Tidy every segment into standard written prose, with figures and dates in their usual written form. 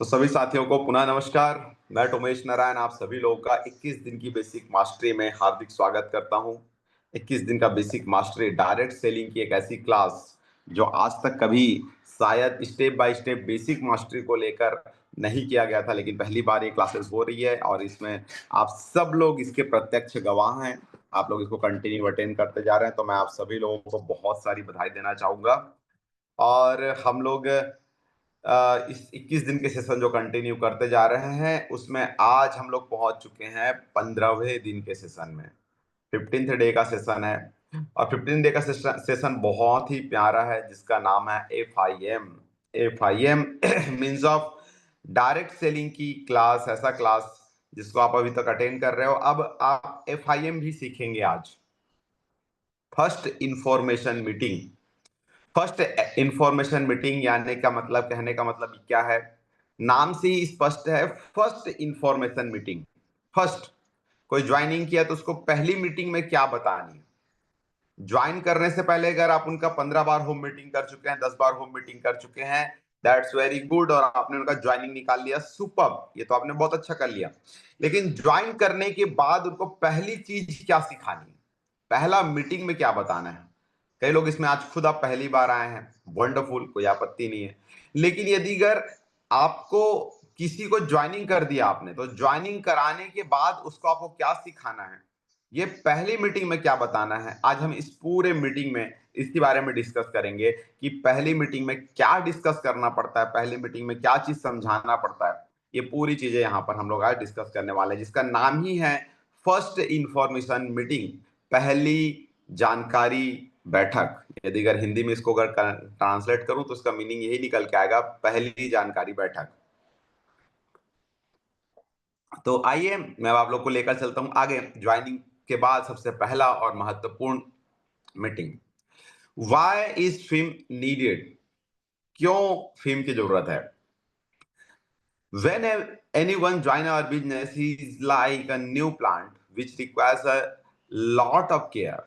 तो सभी साथियों को पुनः नमस्कार। मैं उमेश नारायण आप सभी लोगों का 21 दिन की बेसिक मास्टरी में हार्दिक स्वागत करता हूं। 21 दिन का बेसिक मास्टरी डायरेक्ट सेलिंग की एक ऐसी क्लास जो आज तक कभी शायद step by step basic mastery को लेकर नहीं किया गया था, लेकिन पहली बार ये क्लासेस हो रही है और इसमें आप सब लोग इसके प्रत्यक्ष गवाह हैं। आप लोग इसको कंटिन्यू अटेंड करते जा रहे हैं, तो मैं आप सभी लोगों को बहुत सारी बधाई देना चाहूंगा। और हम लोग इस 21 दिन के सेशन जो कंटिन्यू करते जा रहे हैं उसमें आज हम लोग पहुंच चुके हैं 15वें दिन के सेशन में। 15th डे का सेशन है और 15 डे का सेशन बहुत ही प्यारा है जिसका नाम है FIM। FIM means of direct selling की क्लास, ऐसा क्लास जिसको आप अभी तक अटेंड कर रहे हो। अब आप FIM भी सीखेंगे आज। First information meeting. First information meeting यानी का मतलब, कहने का मतलब क्या है, नाम से ही स्पष्ट है। First information meeting. फर्स्ट कोई ज्वाइनिंग किया तो उसको पहली मीटिंग में क्या बतानी है। ज्वाइन करने से पहले अगर आप उनका 15 बार होम मीटिंग कर चुके हैं, 10 बार होम मीटिंग कर चुके हैं, दैट्स वेरी गुड, और आपने उनका ज्वाइनिंग निकाल लिया, सुपर्ब, ये तो आपने बहुत अच्छा कर लिया। लेकिन ज्वाइन करने के बाद उनको पहली चीज क्या सिखानी है, पहला मीटिंग में क्या बताना है। कई लोग इसमें आज खुद आप पहली बार आए हैं, वंडरफुल, कोई आपत्ति नहीं है। लेकिन यदि अगर आपको किसी को ज्वाइनिंग कर दिया आपने, तो ज्वाइनिंग कराने के बाद उसको आपको क्या सिखाना है, ये पहली मीटिंग में क्या बताना है। आज हम इस पूरे मीटिंग में इसके बारे में डिस्कस करेंगे कि पहली मीटिंग में क्या डिस्कस करना पड़ता है, पहली मीटिंग में क्या चीज समझाना पड़ता है। ये पूरी चीजें यहाँ पर हम लोग आज डिस्कस करने वाले हैं, जिसका नाम ही है फर्स्ट इंफॉर्मेशन मीटिंग, पहली जानकारी बैठक। यदि अगर हिंदी में इसको अगर ट्रांसलेट करूं तो उसका मीनिंग यही निकल के आएगा, पहली जानकारी बैठक। तो आइए मैं आप लोग को लेकर चलता हूं आगे। ज्वाइनिंग के बाद सबसे पहला और महत्वपूर्ण meeting, why is film needed, क्यों फिल्म की जरूरत है। When anyone join our business, he is like a new plant which requires a lot of care.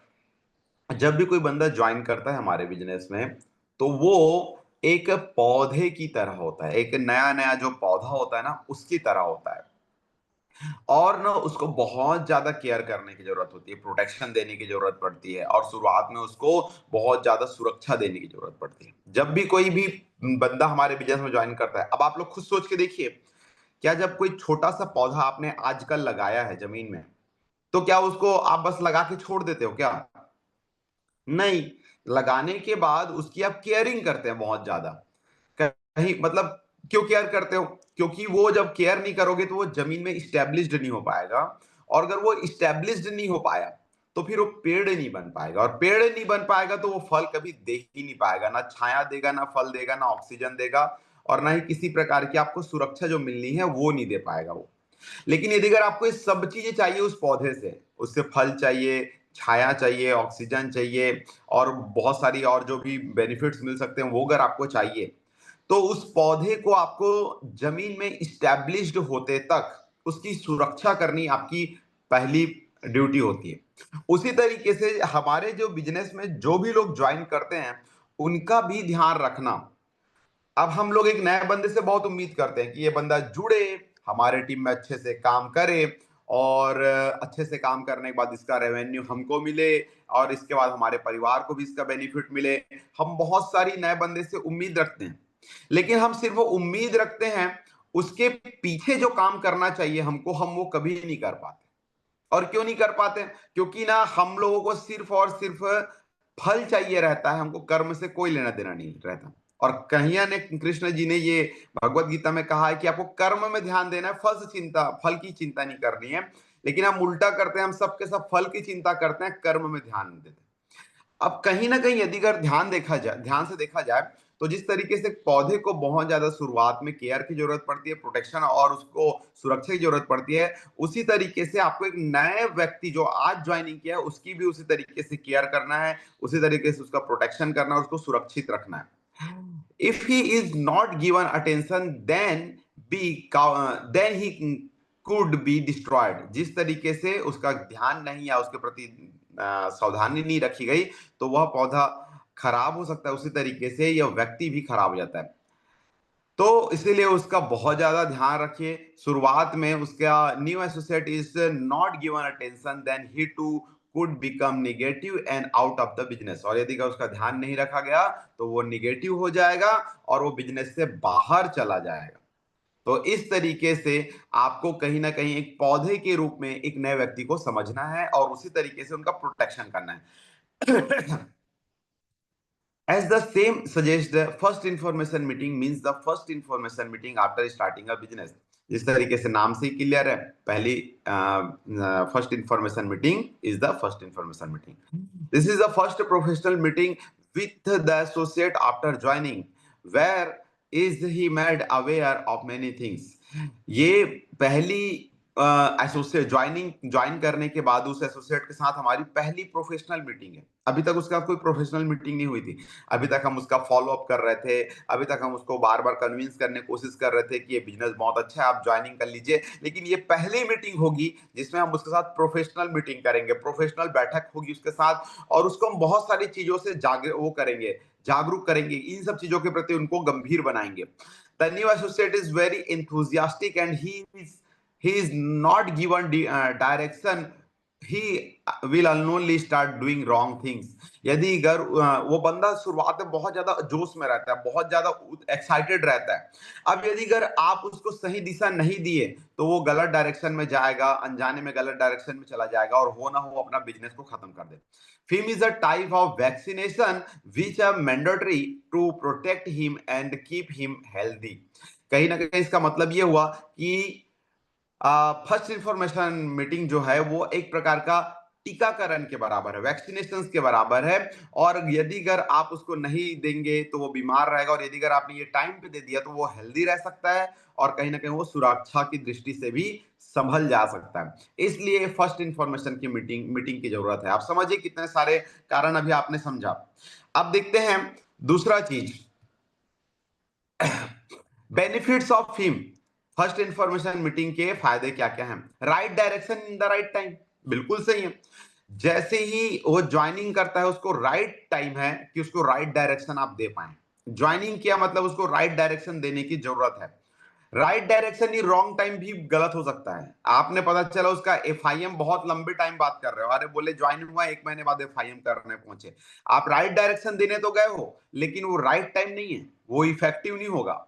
जब भी कोई बंदा ज्वाइन करता है हमारे बिजनेस में, तो वो एक पौधे की तरह होता है, एक नया नया जो पौधा होता है ना, उसकी तरह होता है। और ना उसको बहुत ज्यादा केयर करने की जरूरत होती है, प्रोटेक्शन देने की जरूरत पड़ती है, और शुरुआत में उसको बहुत ज्यादा सुरक्षा देने की जरूरत पड़ती है। जब भी कोई भी बंदा हमारे बिजनेस में ज्वाइन करता है, अब आप लोग खुद सोच के देखिए, क्या जब कोई छोटा सा पौधा आपने आजकल लगाया है जमीन में, तो क्या उसको आप बस लगा के छोड़ देते हो क्या? नहीं, लगाने के बाद उसकी आप केयरिंग करते हैं बहुत ज्यादा। कहीं मतलब, क्यों केयर करते हो? क्योंकि वो जब केयर नहीं करोगे तो वो जमीन में स्टेब्लिश्ड नहीं हो पाएगा, और अगर वो स्टेब्लिश्ड नहीं हो पाया तो फिर वो पेड़ नहीं बन पाएगा, और पेड़ नहीं बन पाएगा तो वो फल कभी दे ही नहीं पाएगा, ना छाया देगा, ना फल देगा, ना ऑक्सीजन देगा, और ना ही किसी प्रकार की आपको सुरक्षा जो मिलनी है वो नहीं दे पाएगा वो। लेकिन यदि अगर आपको ये सब चीजें चाहिए उस पौधे से, उससे फल चाहिए, छाया चाहिए, ऑक्सीजन चाहिए, और बहुत सारी और जो भी बेनिफिट्स मिल सकते हैं वो अगर आपको चाहिए, तो उस पौधे को आपको जमीन में स्टैब्लिश्ड होते तक उसकी सुरक्षा करनी आपकी पहली ड्यूटी होती है। उसी तरीके से हमारे जो बिजनेस में जो भी लोग ज्वाइन करते हैं, उनका भी ध्यान रखना। अब हम लोग एक नए बंदे से बहुत उम्मीद करते हैं कि ये बंदा जुड़े, हमारे टीम में अच्छे से काम करे, और अच्छे से काम करने के बाद इसका रेवेन्यू हमको मिले, और इसके बाद हमारे परिवार को भी इसका बेनिफिट मिले। हम बहुत सारी नए बंदे से उम्मीद रखते हैं, लेकिन हम सिर्फ वो उम्मीद रखते हैं, उसके पीछे जो काम करना चाहिए हमको, हम वो कभी नहीं कर पाते। और क्यों नहीं कर पाते? क्योंकि ना हम लोगों को सिर्फ और सिर्फ फल चाहिए रहता है, हमको कर्म से कोई लेना देना नहीं रहता। और कन्हैया ने, कृष्ण जी ने ये भगवत गीता में कहा है कि आपको कर्म में ध्यान देना है, फल से चिंता, फल की चिंता नहीं करनी है। लेकिन हम उल्टा करते हैं, हम सबके सब फल की चिंता करते हैं, कर्म में ध्यान नहीं देते। अब कहीं ना कहीं यदि अगर ध्यान से देखा जाए, तो जिस तरीके से पौधे को बहुत ज्यादा शुरुआत में केयर की जरूरत पड़ती है, प्रोटेक्शन और उसको सुरक्षा की जरूरत पड़ती है, उसी तरीके से आपको एक नए व्यक्ति जो आज ज्वाइनिंग किया है उसकी भी उसी तरीके से केयर करना है, उसी तरीके से उसका प्रोटेक्शन करना है, उसको सुरक्षित रखना है। If he is not given attention, then he could be destroyed. जिस तरीके से उसका ध्यान नहीं या उसके प्रति सावधानी नहीं रखी गई, तो वह पौधा खराब हो सकता है, उसी तरीके से यह व्यक्ति भी खराब हो जाता है। तो इसीलिए उसका बहुत ज्यादा ध्यान रखिए। शुरुआत में उसका new associate is not given attention, then he to could become negative and out of the business. और यदि उसका ध्यान नहीं रखा गया तो वो निगेटिव हो जाएगा और वो बिजनेस से बाहर चला जाएगा। तो इस तरीके से आपको कहीं ना कहीं एक पौधे के रूप में एक नए व्यक्ति को समझना है और उसी तरीके से उनका प्रोटेक्शन करना है। As the same suggests, the first information meeting means the first information meeting after starting a business. जिस तरीके से नाम से ही क्लियर है, पहली first information meeting is the first information meeting. This is the first professional meeting with the associate after joining, where is he made aware of many things. ये पहली associate join करने के बाद उस एसोसिएट के साथ हमारी पहली प्रोफेशनल मीटिंग है। अभी तक उसका कोई प्रोफेशनल मीटिंग नहीं हुई थी। अभी तक हम उसका फॉलो अप कर रहे थे, अभी तक हम उसको बार बार कन्विंस करने की कोशिश कर रहे थे कि ये बिजनेस बहुत अच्छा है, आप ज्वाइनिंग कर लीजिए। लेकिन ये पहली मीटिंग होगी जिसमें हम उसके साथ प्रोफेशनल मीटिंग करेंगे, प्रोफेशनल बैठक होगी उसके साथ, और उसको हम बहुत सारी चीजों से जागरूक करेंगे, इन सब चीजों के प्रति उनको गंभीर बनाएंगे। The new associate is very enthusiastic and he is not given direction. He will unknowingly start doing wrong things. यदि अगर वो बंदा शुरुआत में बहुत ज्यादा जोश में रहता है, बहुत ज्यादा एक्साइटेड रहता है, अब यदि अगर आप उसको सही दिशा नहीं दिए तो वो गलत डायरेक्शन में जाएगा, अनजाने में गलत डायरेक्शन में चला जाएगा और हो ना हो अपना बिजनेस को खत्म कर दे। FIM is a type of vaccination which are mandatory to protect him and keep him healthy. कहीं ना कहीं इसका मतलब ये हुआ कि फर्स्ट इंफॉर्मेशन मीटिंग जो है वो एक प्रकार का टीकाकरण के बराबर है, वैक्सीनेशन के बराबर है। और यदि अगर आप उसको नहीं देंगे तो वो बीमार रहेगा, और यदि अगर आपने ये टाइम पे दे दिया तो वो हेल्दी रह सकता है और कहीं ना कहीं वो सुरक्षा की दृष्टि से भी संभल जा सकता है। इसलिए फर्स्ट इंफॉर्मेशन की मीटिंग की जरूरत है। आप समझिए कितने सारे कारण अभी आपने समझा। अब देखते हैं दूसरा चीज, benefits of FIM। First information meeting के फायदे क्या क्या हैं? Right direction in the right time, बिल्कुल सही है। जैसे ही वो ज्वाइनिंग करता है उसको राइट टाइम है कि उसको राइट डायरेक्शन आप दे पाए। ज्वाइनिंग किया मतलब उसको राइट डायरेक्शन देने की जरूरत है। राइट डायरेक्शन ही रॉन्ग टाइम भी गलत हो सकता है। आपने पता चला उसका FIM बहुत लंबे टाइम बात कर रहे हो, अरे बोले ज्वाइन हुआ 1 महीने बाद FIM करने पहुंचे। आप राइट डायरेक्शन देने तो गए हो लेकिन वो राइट टाइम नहीं है, वो इफेक्टिव नहीं होगा,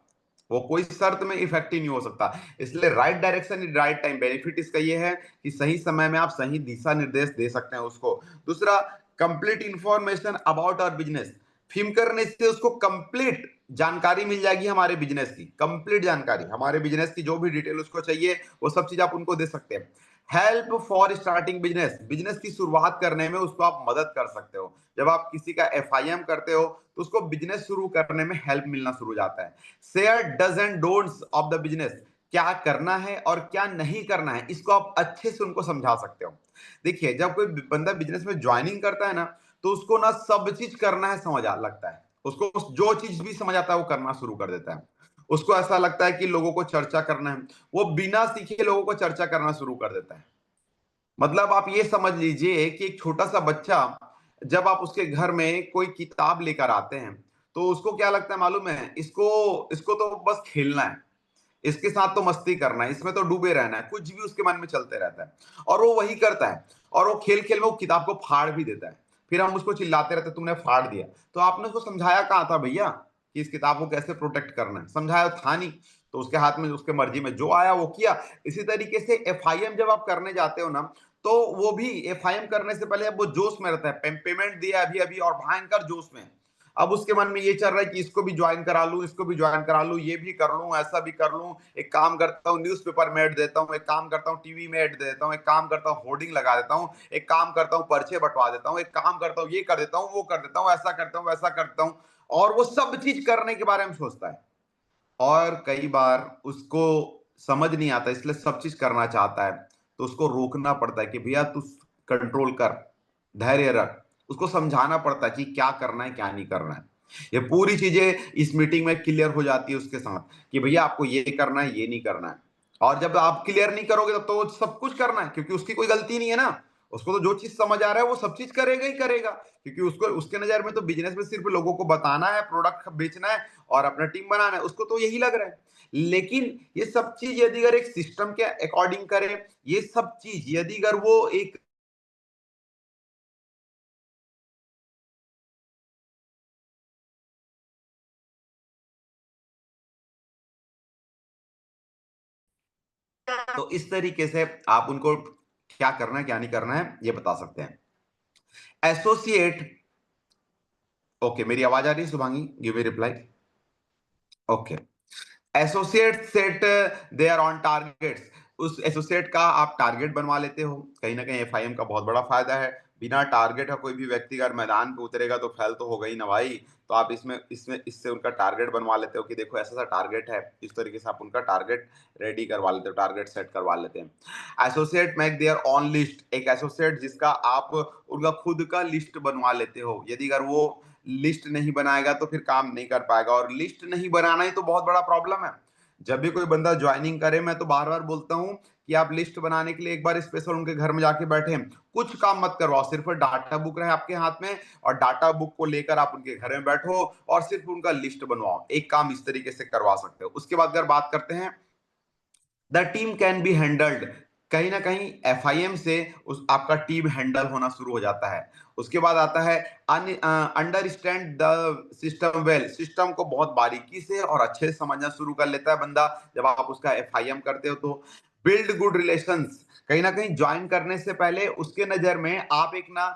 वो कोई शर्त में इफेक्टिव नहीं हो सकता। इसलिए right direction right time, benefit इसका ये है कि सही समय में आप सही दिशा निर्देश दे सकते हैं उसको। दूसरा, complete information about our business. FIM करने से उसको कंप्लीट जानकारी मिल जाएगी हमारे बिजनेस की, कंप्लीट जानकारी हमारे बिजनेस की, जो भी डिटेल उसको चाहिए वो सब चीज आप उनको दे सकते हैं। Help for starting business, business की शुरुआत करने में उसको आप मदद कर सकते हो। जब आप किसी का FIM करते हो तो उसको बिजनेस शुरू करने में हेल्प मिलना शुरू हो जाता है। Share does and don'ts of the business, क्या करना है और क्या नहीं करना है इसको आप अच्छे से उनको समझा सकते हो। देखिए, जब कोई बंदा बिजनेस में ज्वाइनिंग करता है ना तो उसको ना सब चीज करना है समझ आ लगता है, उसको जो चीज भी समझ आता है वो करना शुरू कर देता है। उसको ऐसा लगता है कि लोगों को चर्चा करना है, वो बिना सीखे लोगों को चर्चा करना शुरू कर देता है। मतलब आप ये समझ लीजिए कि एक छोटा सा बच्चा, जब आप उसके घर में कोई किताब लेकर आते हैं तो उसको क्या लगता है मालूम है, इसको इसको तो बस खेलना है, इसके साथ तो मस्ती करना है, इसमें तो डूबे रहना है, कुछ भी उसके मन में चलते रहता है और वो वही करता है। और वो खेल खेल में वो किताब को फाड़ भी देता है। फिर हम उसको चिल्लाते रहते तुमने फाड़ दिया। तो आपने उसको समझाया कहाँ था भैया कि इस किताब को कैसे प्रोटेक्ट करना है? समझाया था नहीं। तो उसके हाथ में उसके मर्जी में जो आया वो किया। इसी तरीके से FIM जब आप करने जाते हो ना तो वो भी FIM करने से पहले अब वो जोश में रहता है, पेमेंट दिया अभी अभी और भयंकर जोश में। अब उसके मन में ये चल रहा है कि इसको भी ज्वाइन करा लूं, इसको भी ज्वाइन करा लूं, ये भी कर लूं, ऐसा भी कर लूं, एक काम करता हूं न्यूज़पेपर में ऐड देता हूं, एक काम करता हूं टीवी में ऐड दे देता हूं, एक काम करता हूं होर्डिंग लगा देता हूं, एक काम करता हूं पर्चे बंटवा देता हूं, एक काम करता हूं ये कर देता हूं, वो कर देता हूं, ऐसा करता हूं, वैसा करता हूं। और वो सब चीज करने के बारे में सोचता है और कई बार उसको समझ नहीं आता, इसलिए सब चीज करना चाहता है। तो उसको रोकना पड़ता है कि भैया तू कंट्रोल कर, धैर्य रख। उसको समझाना पड़ता है कि क्या करना है क्या नहीं करना है। ये पूरी चीजें इस मीटिंग में क्लियर हो जाती है उसके साथ कि भैया आपको ये करना है ये नहीं करना है। और जब आप क्लियर नहीं करोगे तब तो सब कुछ करना है क्योंकि उसकी कोई गलती नहीं है ना, उसको तो जो चीज समझ आ रहा है वो सब चीज करेगा ही करेगा, क्योंकि उसको उसके नजर में तो बिजनेस में सिर्फ लोगों को बताना है, प्रोडक्ट बेचना है और अपना टीम बनाना है, उसको तो यही लग रहा है। लेकिन ये सब चीज यदि अगर एक सिस्टम के अकॉर्डिंग करे, ये सब चीज यदि अगर वो एक, तो इस तरीके से आप उनको क्या करना है क्या नहीं करना है ये बता सकते हैं। एसोसिएट, ओके मेरी आवाज आ रही है Shubhangi? Give me reply. Okay. Associate set they are on targets, उस एसोसिएट का आप टारगेट बनवा लेते हो। कहीं ना कहीं एफआईएम का बहुत बड़ा फायदा है, बिना टारगेट का कोई भी व्यक्ति अगर मैदान पे उतरेगा तो फेल तो होगा ही ना भाई। तो आप इसमें इसमें इससे उनका टारगेट बनवा लेते हो कि देखो ऐसा सा टारगेट है, इस तरीके से आप उनका टारगेट रेडी करवा लेते हो, टारगेट सेट करवा लेते हैं। Associate make their on list, एक एसोसिएट जिसका आप उनका खुद का लिस्ट बनवा लेते हो। यदि अगर वो लिस्ट नहीं बनाएगा तो फिर काम नहीं कर पाएगा, और लिस्ट नहीं बनाना ही तो बहुत बड़ा प्रॉब्लम है। जब भी कोई बंदा ज्वाइनिंग करे, मैं तो बार बार बोलता हूं कि आप लिस्ट बनाने के लिए एक बार स्पेशल उनके घर में जाके बैठे, कुछ काम मत करवाओ, सिर्फ डाटा बुक रहे आपके हाथ में और डाटा बुक को लेकर आप उनके घर में बैठो और सिर्फ उनका लिस्ट बनवाओ। एक काम इस तरीके से करवा सकते हो। उसके बाद अगर बात करते हैं the team can be handled, कहीं ना कहीं एफआईएम से उस आपका टीम हैंडल होना शुरू हो जाता है। उसके बाद आता है understand the system well, system को बहुत बारीकी से और अच्छे से समझना शुरू कर लेता है बंदा जब आप उसका एफआईएम करते हो। तो बिल्ड गुड रिलेशंस, कहीं ना कहीं ज्वाइन करने से पहले उसके नजर में आप एक ना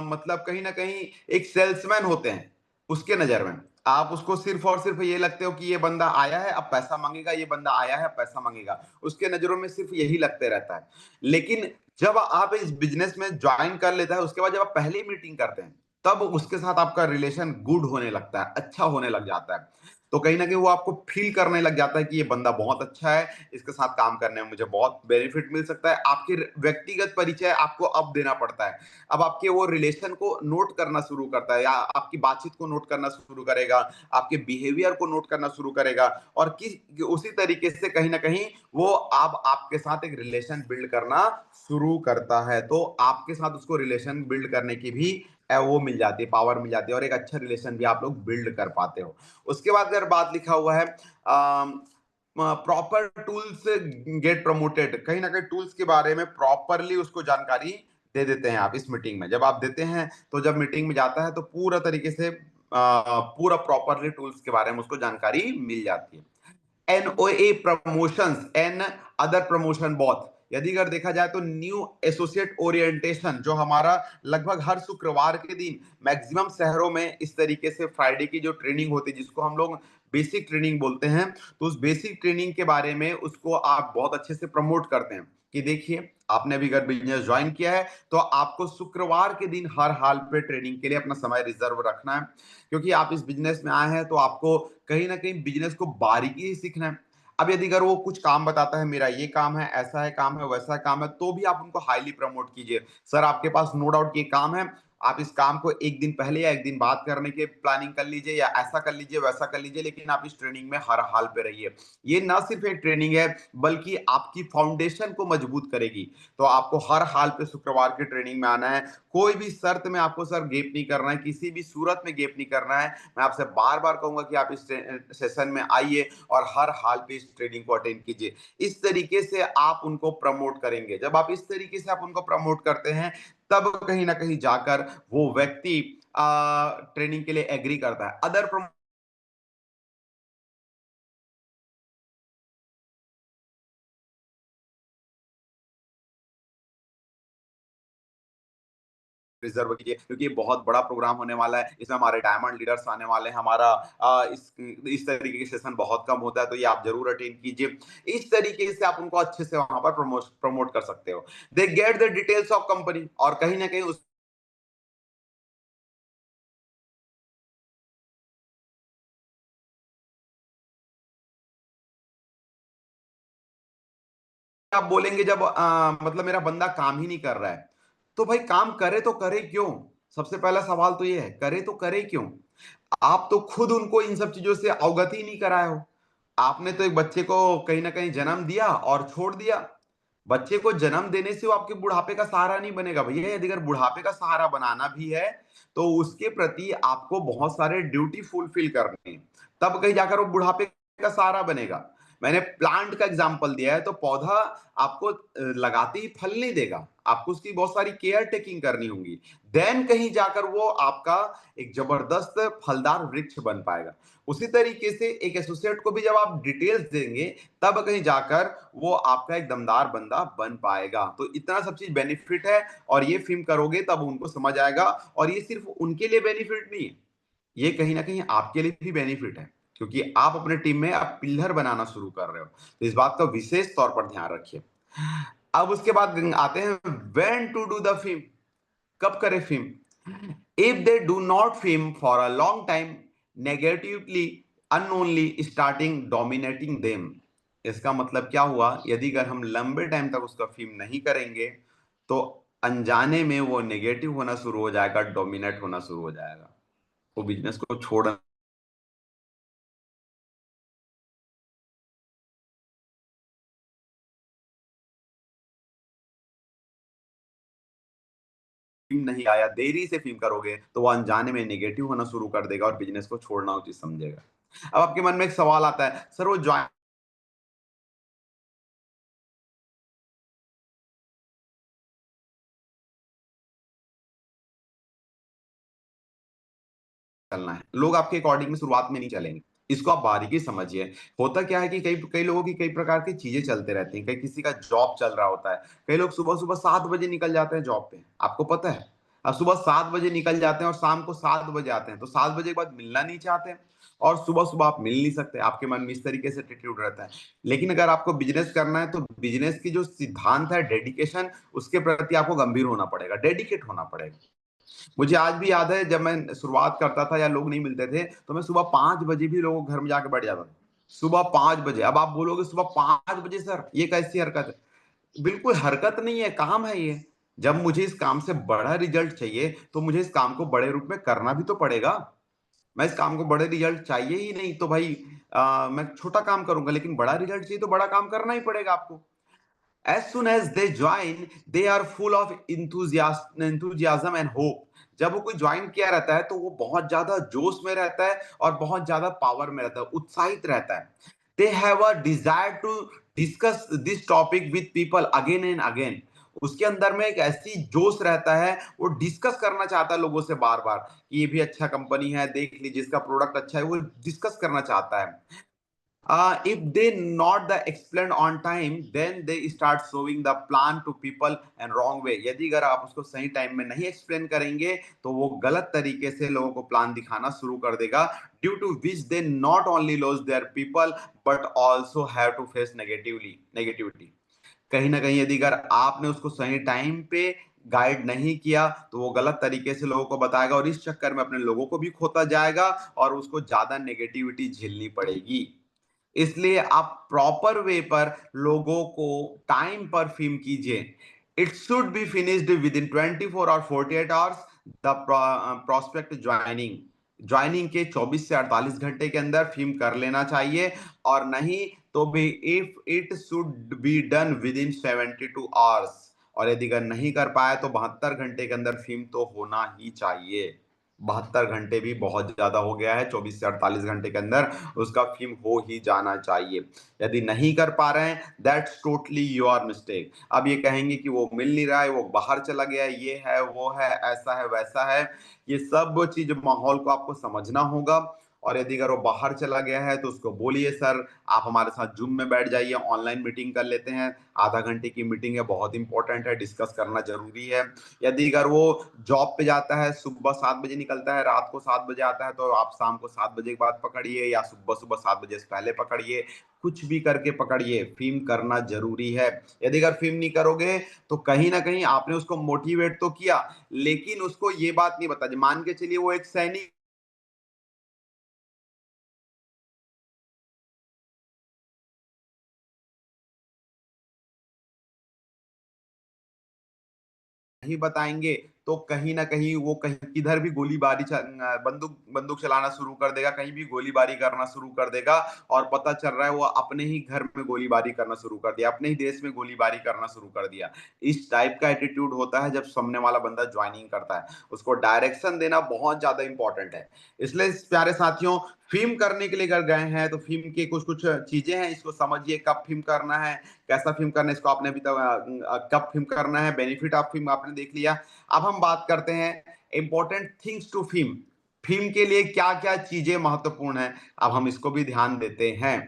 मतलब कहीं ना कहीं एक सेल्समैन होते हैं उसके नजर में। आप उसको सिर्फ और सिर्फ ये लगते हो कि ये बंदा आया है अब पैसा मांगेगा, ये बंदा आया है अब पैसा मांगेगा, उसके नजरों में सिर्फ यही लगते रहता है। लेकिन जब आप इस बिजनेस में ज्वाइन कर लेता है, उसके बाद जब आप पहली मीटिंग करते हैं तब उसके साथ आपका रिलेशन गुड होने लगता है, अच्छा होने लग जाता है। तो कहीं ना कहीं वो आपको फील करने लग जाता है कि ये बंदा बहुत अच्छा है, इसके साथ काम करने में मुझे बहुत बेनिफिट मिल सकता है। आपके व्यक्तिगत परिचय आपको अब देना पड़ता है, अब आपके वो रिलेशन को नोट करना शुरू करता है, या आपकी बातचीत को नोट करना शुरू करेगा, आपके बिहेवियर को नोट करना शुरू करेगा, और किस उसी तरीके से कहीं ना कहीं वो अब आपके साथ एक रिलेशन बिल्ड करना शुरू करता है। तो आपके साथ उसको रिलेशन बिल्ड करने की भी वो मिल जाती है, पावर मिल जाती है, और एक अच्छा रिलेशन भी आप लोग बिल्ड कर पाते हो। उसके बाद अगर बात लिखा हुआ है प्रॉपर टूल्स गेट प्रमोटेड, कहीं ना कहीं टूल्स के बारे में प्रॉपरली उसको जानकारी दे देते हैं आप इस मीटिंग में। जब आप देते हैं तो जब मीटिंग में जाता है तो पूरा तरीके से पूरा प्रॉपरली टूल्स के बारे में उसको जानकारी मिल जाती है। NOA promotions another promotion both, यदि अगर देखा जाए तो न्यू एसोसिएट ओरिएंटेशन जो हमारा लगभग हर शुक्रवार के दिन मैक्सिमम शहरों में इस तरीके से फ्राइडे की जो ट्रेनिंग होती है जिसको हम लोग बेसिक ट्रेनिंग बोलते हैं, तो उस बेसिक ट्रेनिंग के बारे में उसको आप बहुत अच्छे से प्रमोट करते हैं कि देखिए आपने अभी अगर बिजनेस ज्वाइन किया है तो आपको शुक्रवार के दिन हर हाल पे ट्रेनिंग के लिए अपना समय रिजर्व रखना है, क्योंकि आप इस बिजनेस में आए हैं तो आपको कहीं ना कहीं बिजनेस को बारीकी से सीखना है। अब यदि अगर वो कुछ काम बताता है, मेरा ये काम है, ऐसा है काम है, वैसा काम है, तो भी आप उनको हाईली प्रमोट कीजिए। सर आपके पास नो डाउट ये काम है, आप इस काम को एक दिन पहले या एक दिन बाद करने की प्लानिंग कर लीजिए, या ऐसा कर लीजिए वैसा कर लीजिए, लेकिन आप इस ट्रेनिंग में हर हाल पे रहिए। ये ना सिर्फ एक ट्रेनिंग है बल्कि आपकी फाउंडेशन को मजबूत करेगी। तो आपको हर हाल पे शुक्रवार की ट्रेनिंग में आना है, कोई भी शर्त में आपको सर गेप नहीं करना है, किसी भी सूरत में गेप नहीं करना है। मैं आपसे बार बार कहूंगा कि आप इस सेशन में आइए और हर हाल पे इस ट्रेनिंग को अटेंड कीजिए। इस तरीके से आप उनको प्रमोट करेंगे। जब आप इस तरीके से आप उनको प्रमोट करते हैं तब कहीं ना कहीं जाकर वो व्यक्ति ट्रेनिंग के लिए एग्री करता है। अदर रिजर्व कीजिए, क्योंकि ये बहुत बड़ा प्रोग्राम होने वाला है, इसमें हमारे डायमंड लीडर्स आने वाले हैं। हमारा इस तरीके के सेशन बहुत कम होता है, तो ये आप जरूर अटेंड कीजिए। इस तरीके से आप उनको अच्छे से वहां पर प्रमोट कर सकते हो। They get the details of company, और कहीं ना कहीं उस आप बोलेंगे जब मतलब मेरा बंदा काम ही नहीं कर रहा है, तो भाई काम करे तो करे क्यों? सबसे पहला सवाल तो ये है, करे तो करे क्यों? आप तो खुद उनको इन सब चीजों से अवगत ही नहीं कराए हो। आपने तो एक बच्चे को कहीं ना कहीं जन्म दिया और छोड़ दिया। बच्चे को जन्म देने से वो आपके बुढ़ापे का सहारा नहीं बनेगा भैया। यदि अगर बुढ़ापे का सहारा बनाना भी है, तो उसके प्रति आपको बहुत सारे ड्यूटी फुलफिल करने हैं, तब कहीं जाकर वो बुढ़ापे का सहारा बनेगा। मैंने प्लांट का एग्जांपल दिया है, तो पौधा आपको लगाते ही फल नहीं देगा, आपको उसकी बहुत सारी केयर टेकिंग करनी होगी, देन कहीं जाकर वो आपका एक जबरदस्त फलदार वृक्ष बन पाएगा। उसी तरीके से एक एसोसिएट को भी जब आप डिटेल्स देंगे, तब कहीं जाकर वो आपका एक दमदार बंदा बन पाएगा। तो इतना सब चीज बेनिफिट है, और ये फिल्म करोगे तब उनको समझ आएगा। और ये सिर्फ उनके लिए बेनिफिट नहीं है, ये कहीं ना कहीं आपके लिए भी बेनिफिट है, क्योंकि आप अपने टीम में आप पिलर बनाना शुरू कर रहे हो। तो इस बात का विशेष तौर पर ध्यान रखिए। अब उसके बाद आते हैं when to do the film, कब करे film. If they do not film for a long time, negatively अनोनली स्टार्टिंग डोमिनेटिंग देम। इसका मतलब क्या हुआ, यदि अगर हम लंबे टाइम तक उसका फिल्म नहीं करेंगे, तो अनजाने में वो नेगेटिव होना शुरू हो जाएगा, डोमिनेट होना शुरू हो जाएगा, वो बिजनेस को छोड़ फिल्म नहीं आया, देरी से फिल्म करोगे, तो वो अनजाने में नेगेटिव होना शुरू कर देगा और बिजनेस को छोड़ना उचित समझेगा। अब आपके मन में एक सवाल आता है, सर वो ज्वाइन चलना है, लोग आपके अकॉर्डिंग में शुरुआत में नहीं चलेंगे। इसको आप बारीकी समझिए। होता क्या है कि कई कई लोगों की कई प्रकार की चीजें चलते रहती हैं, कई किसी का जॉब चल रहा होता है, कई लोग सुबह सुबह 7 बजे निकल जाते हैं जॉब पे, आपको पता है। अब सुबह 7 बजे निकल जाते हैं और शाम को 7 बजे आते हैं, तो 7 बजे के बाद मिलना नहीं चाहते हैं, और सुबह सुबह आप मिल नहीं सकते, आपके मन में इस तरीके से एटीट्यूड रहता है। लेकिन अगर आपको बिजनेस करना है, तो बिजनेस की जो सिद्धांत है डेडिकेशन, उसके प्रति आपको गंभीर होना पड़ेगा, डेडिकेट होना पड़ेगा। मुझे आज भी याद है, जब मैं शुरुआत करता था या लोग नहीं मिलते थे, तो मैं सुबह 5 बजे भी लोगों के घर में जाके बैठ जाता था। सुबह 5 बजे। अब आप बोलोगे सुबह 5 बजे सर, ये कैसी हरकत है। बिल्कुल हरकत नहीं है, काम है ये। जब मुझे इस काम से बड़ा रिजल्ट चाहिए, तो मुझे इस काम को बड़े रूप में करना भी तो पड़ेगा। मैं इस काम को बड़े रिजल्ट चाहिए ही नहीं तो भाई मैं छोटा काम करूंगा, लेकिन बड़ा रिजल्ट चाहिए तो बड़ा काम करना ही पड़ेगा आपको। As soon as they join, they are full of enthusiasm and hope. जब वो कोई ज्वाइन किया रहता है, तो वो बहुत ज्यादा जोश में रहता है और बहुत ज्यादा पावर में रहता है, उत्साहित रहता है। They have a desire to discuss this topic with people again and again. उसके अंदर में एक ऐसी जोश रहता है, वो डिस्कस करना चाहता है लोगों से बार बार, कि ये भी अच्छा कंपनी है, देख लीजिए इसका प्रोडक्ट अच्छा है, वो डिस्कस करना चाहता है। If they not the explained on time, then they start showing the plan to people and wrong way. यदि अगर आप उसको सही टाइम में नहीं एक्सप्लेन करेंगे, तो वो गलत तरीके से लोगों को प्लान दिखाना शुरू कर देगा, due to which they not only loss their people, but also have to face negativity. कहीं ना कहीं यदि अगर आपने उसको सही टाइम पे गाइड नहीं किया, तो वो गलत तरीके से लोगों को बताएगा, और इस चक्कर में अपने लोगों को भी खोता जाएगा, और उसको ज्यादा नेगेटिविटी झेलनी पड़ेगी। इसलिए आप प्रॉपर वे पर लोगों को टाइम पर फिल्म कीजिए। It should be finished with in 24 और 48 hours. The prospect joining, joining के 24 से 48 घंटे के अंदर फिल्म कर लेना चाहिए, और नहीं तो भी if it should be done with in 72 hours. और यदि अगर नहीं कर पाए, तो 72 घंटे के अंदर फिल्म तो होना ही चाहिए। 72 घंटे भी बहुत ज्यादा हो गया है, 24 से 48 घंटे के अंदर उसका फिल्म हो ही जाना चाहिए। यदि नहीं कर पा रहे हैं, दैट्स टोटली योर मिस्टेक। अब ये कहेंगे कि वो मिल नहीं रहा है, वो बाहर चला गया है, ये है वो है, ऐसा है वैसा है, ये सब चीज माहौल को आपको समझना होगा। और यदि अगर वो बाहर चला गया है, तो उसको बोलिए सर आप हमारे साथ जूम में बैठ जाइए, ऑनलाइन मीटिंग कर लेते हैं, आधा घंटे की मीटिंग है, बहुत इंपॉर्टेंट है, डिस्कस करना जरूरी है। यदि अगर वो जॉब पे जाता है, सुबह 7 बजे निकलता है, रात को 7 बजे आता है, तो आप शाम को 7 बजे के बाद पकड़िए, या सुबह सुबह 7 बजे से पहले पकड़िए, कुछ भी करके पकड़िए, फिल्म करना जरूरी है। यदि अगर फिल्म नहीं करोगे, तो कहीं ना कहीं आपने उसको मोटिवेट तो किया, लेकिन उसको ये बात नहीं बता दी। मान के चलिए वो एक सैनिक नहीं बताएंगे, तो कहीं ना कहीं वो कहीं किधर भी बंदूक बंदूक चलाना शुरू कर देगा, कहीं भी गोलीबारी करना शुरू कर देगा। और पता चल रहा है वो अपने ही घर में गोलीबारी करना शुरू कर दिया, अपने ही देश में गोलीबारी करना शुरू कर दिया। इस टाइप का एटीट्यूड होता है जब सामने वाला बंदा ज्वाइनिंग करता है। उसको डायरेक्शन देना बहुत ज्यादा इंपॉर्टेंट है। इसलिए प्यारे साथियों, फिल्म करने के लिए अगर गए हैं तो फिल्म की कुछ कुछ चीजें हैं, इसको समझिए कब फिल्म करना है, कैसा फिल्म करना है, इसको आपने अभी तक कब फिल्म करना है, बेनिफिट ऑफ फिल्म आपने देख लिया। अब हम बात करते हैं important things to film. Film के लिए क्या क्या चीजें महत्वपूर्ण है, अब हम इसको भी ध्यान देते हैं।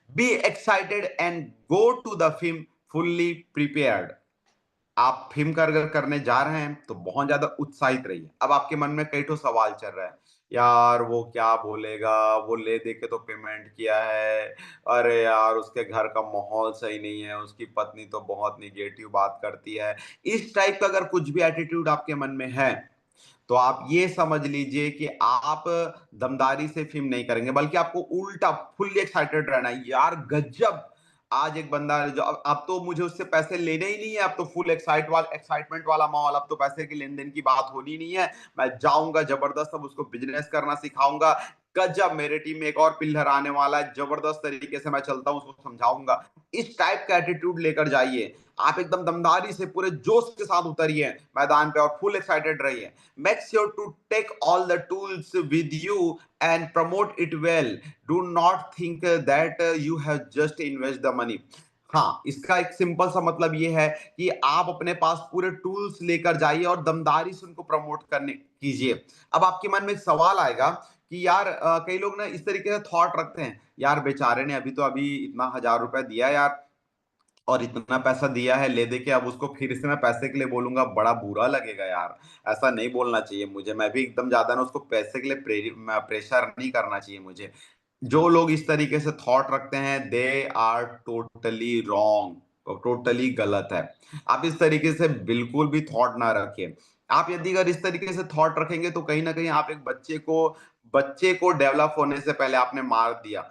Be excited and go to the film fully prepared. आप फिल्म कर अगर करने जा रहे हैं तो बहुत ज्यादा उत्साहित रहिए। अब आपके मन में कई ठो सवाल चल रहा है, यार वो क्या बोलेगा, वो ले दे के तो पेमेंट किया है, अरे यार उसके घर का माहौल सही नहीं है, उसकी पत्नी तो बहुत निगेटिव बात करती है। इस टाइप का अगर कुछ भी एटीट्यूड आपके मन में है तो आप ये समझ लीजिए कि आप दमदारी से फिल्म नहीं करेंगे, बल्कि आपको उल्टा फुल्ली एक्साइटेड रहना है। यार गजब, आज एक बंदा है जो अब तो मुझे उससे पैसे लेने ही नहीं है, अब तो फुल एक्साइटमेंट वाला माहौल, अब तो पैसे के लेन देन की बात होनी नहीं है। मैं जाऊंगा जबरदस्त, अब उसको बिजनेस करना सिखाऊंगा। गजब, मेरे टीम में एक और पिल्लर आने वाला है, जबरदस्त तरीके से मैं चलता हूं, उसको समझाऊंगा। इस टाइप का एटीट्यूड लेकर जाइए। आप एकदम दमदारी से पूरे जोश के साथ उतरिए मैदान पे और फुल एक्साइटेड रहिए। Make sure to take all the tools with you and promote it well. Do not think that you have just invest the money. हाँ, इसका एक सिंपल सा मतलब ये है कि आप अपने पास पूरे टूल्स लेकर जाइए और दमदारी से उनको प्रमोट करने कीजिए। अब आपके मन में एक सवाल आएगा कि यार कई लोग ना इस तरीके से थॉट रखते हैं, यार बेचारे ने अभी इतना 1000 रुपए दिया यार, और इतना पैसा दिया है ले दे के, अब उसको फिर से मैं पैसे के लिए बोलूंगा, बड़ा बुरा लगेगा यार। ऐसा नहीं बोलना चाहिए मुझे, मैं भी एकदम ज्यादा ना उसको पैसे के लिए प्रेशर नहीं करना चाहिए मुझे। जो लोग इस तरीके से थॉट रखते हैं they are totally wrong, totally गलत है। आप इस तरीके से बिल्कुल भी थॉट ना रखिए। आप यदि अगर इस तरीके से थॉट रखेंगे तो कहीं ना कहीं आप एक बच्चे को डेवलप होने से पहले आपने मार दिया।